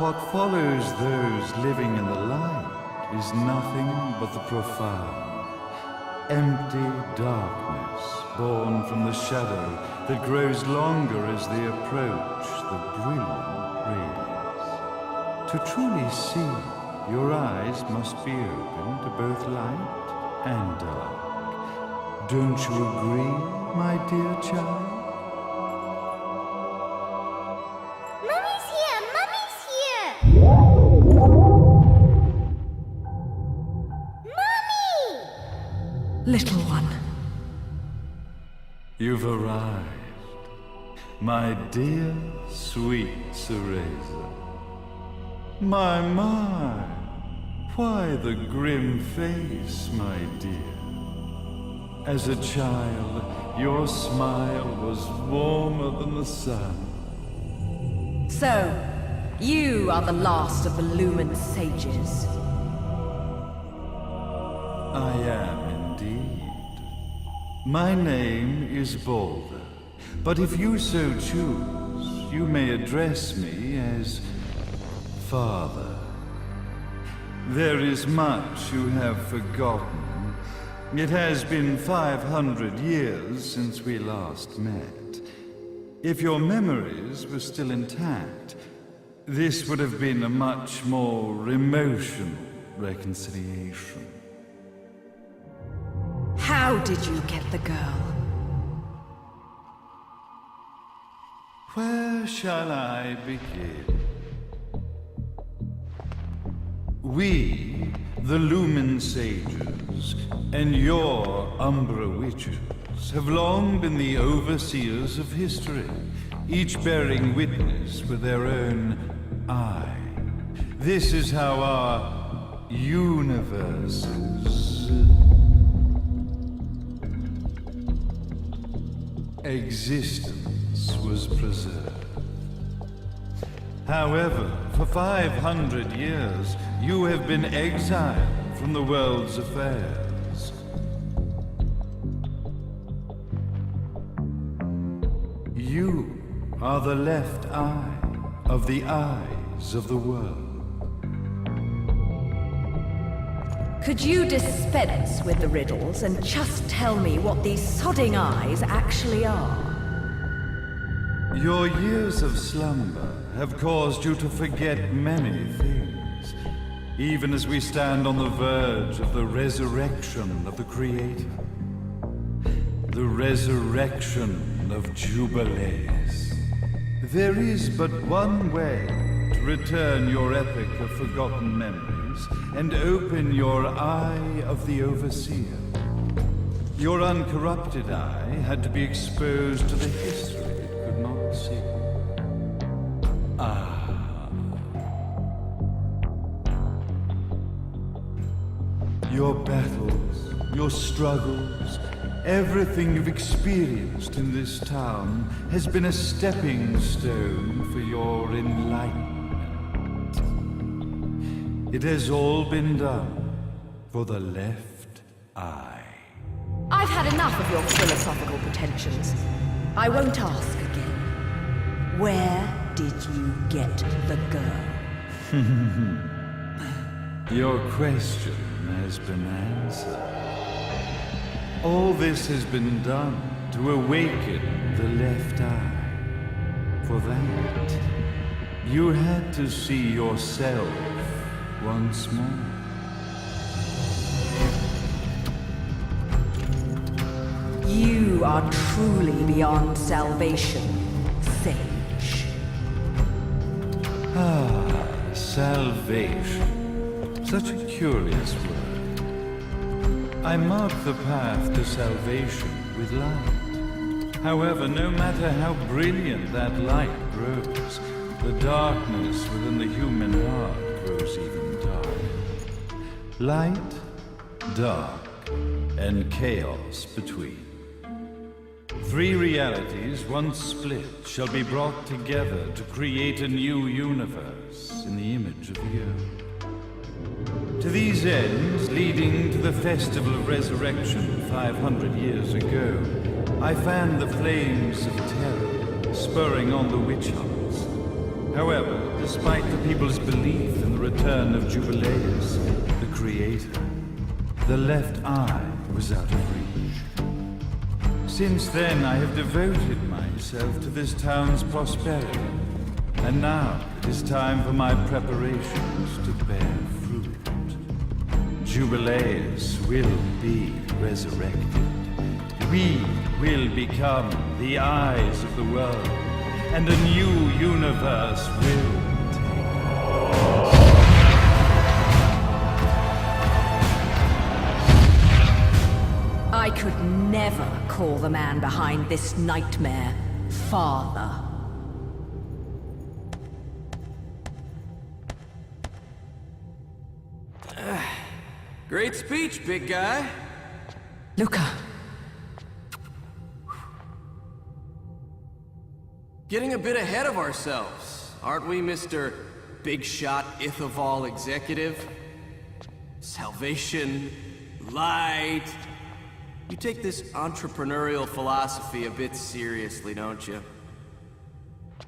What follows those living in the light is nothing but the profound, empty darkness born from the shadow that grows longer as they approach the brilliant radiance. To truly see, your eyes must be open to both light and dark. Don't you agree, my dear child? Mummy's here! Mummy's here! Mummy! Little one. You've arrived, my dear, sweet Cereza. My, why the grim face, my dear? As a child, your smile was warmer than the sun. So, you are the last of the Lumen sages. I am indeed. My name is Balder, but if you so choose, you may address me as Father. There is much you have forgotten. It has been 500 years since we last met. If your memories were still intact, this would have been a much more emotional reconciliation. How did you get the girl? Where shall I begin? We, the Lumen Sages, and your Umbra Witches, have long been the overseers of history, each bearing witness with their own eye. This is how our universe's existence was preserved. However, for 500 years, you have been exiled from the world's affairs. You are the left eye of the eyes of the world. Could you dispense with the riddles and just tell me what these sodding eyes actually are? Your years of slumber have caused you to forget many things, even as we stand on the verge of the resurrection of the Creator. The resurrection of Jubilees. There is but one way to return your epic of forgotten memories and open your eye of the Overseer. Your uncorrupted eye had to be exposed to the history it could not see. Your battles, your struggles, everything you've experienced in this town has been a stepping stone for your enlightenment. It has all been done for the left eye. I've had enough of your philosophical pretensions. I won't ask again. Where did you get the girl? Your question has been answered. All this has been done to awaken the left eye. For that, you had to see yourself once more. You are truly beyond salvation, sage. Salvation. Such a curious word. I mark the path to salvation with light. However, no matter how brilliant that light grows, the darkness within the human heart grows even darker. Light, dark, and chaos between. Three realities, once split, shall be brought together to create a new universe in the image of the earth. To these ends, leading to the Festival of Resurrection 500 years ago, I fanned the flames of terror, spurring on the witch hunts. However, despite the people's belief in the return of Jubileus, the creator, the left eye was out of reach. Since then, I have devoted myself to this town's prosperity, and now it is time for my preparations to bear fruit. Jubileus will be resurrected. We will become the eyes of the world, and a new universe will take place. I could never call the man behind this nightmare father. Great speech, big guy. Luca. Getting a bit ahead of ourselves, aren't we, Mr. Big Shot Ithoval Executive? Salvation, light. You take this entrepreneurial philosophy a bit seriously, don't you?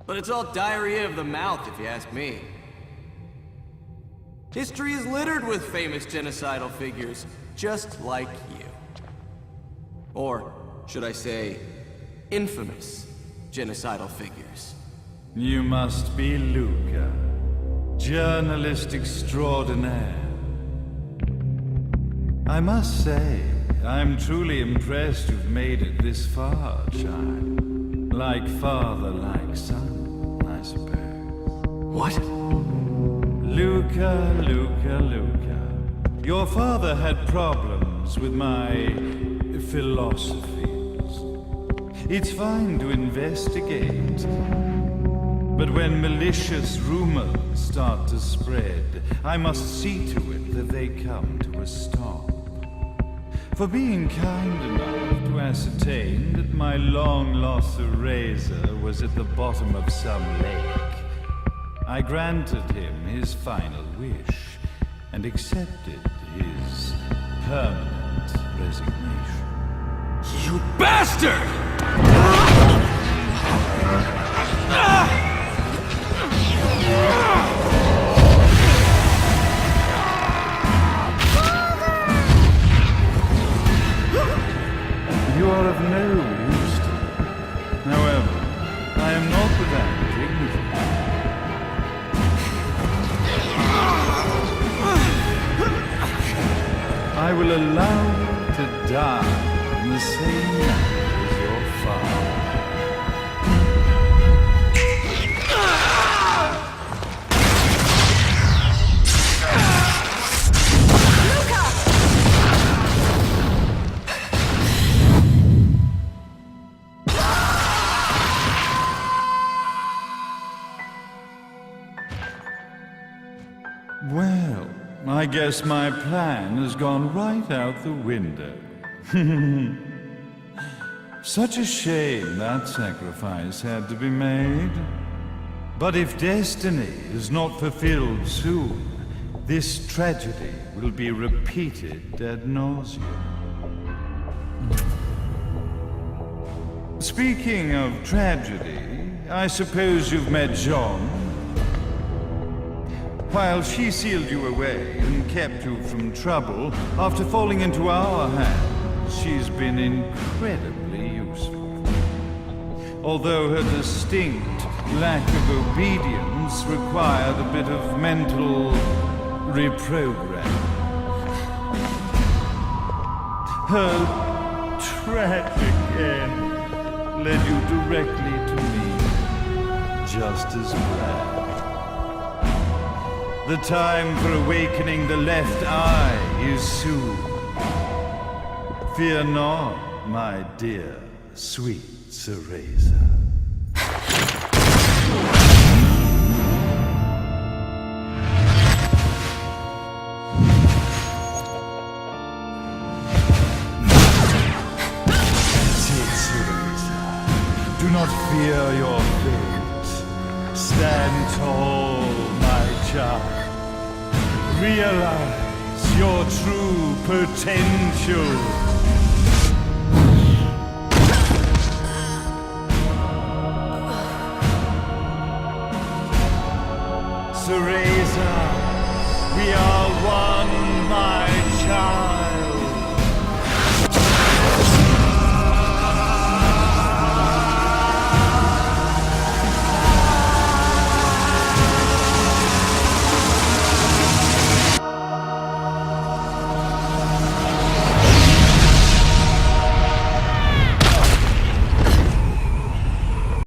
But it's all diarrhea of the mouth, if you ask me. History is littered with famous genocidal figures, just like you. Or, should I say, infamous genocidal figures. You must be Luca, journalist extraordinaire. I must say, I'm truly impressed you've made it this far, child. Like father, like son, I suppose. What? Luca, Luca, Luca. Your father had problems with my philosophies. It's fine to investigate, but when malicious rumors start to spread, I must see to it that they come to a stop. For being kind enough to ascertain that my long-lost eraser was at the bottom of some lake, I granted him his final wish and accepted his permanent resignation. You bastard! You are of no use to me. However, I am not without dignity. I will allow you to die in the same manner as your father. Well, I guess my plan has gone right out the window. Such a shame that sacrifice had to be made. But if destiny is not fulfilled soon, this tragedy will be repeated ad nauseam. Speaking of tragedy, I suppose you've met Jean. While she sealed you away and kept you from trouble, after falling into our hands, she's been incredibly useful. Although her distinct lack of obedience required a bit of mental reprogramming. Her tragic end led you directly to me, just as planned. The time for awakening the left eye is soon. Fear not, my dear, sweet Cereza. Do not fear your fate. Stand tall, my child. Realize your true potential. Razor. We are one, my child.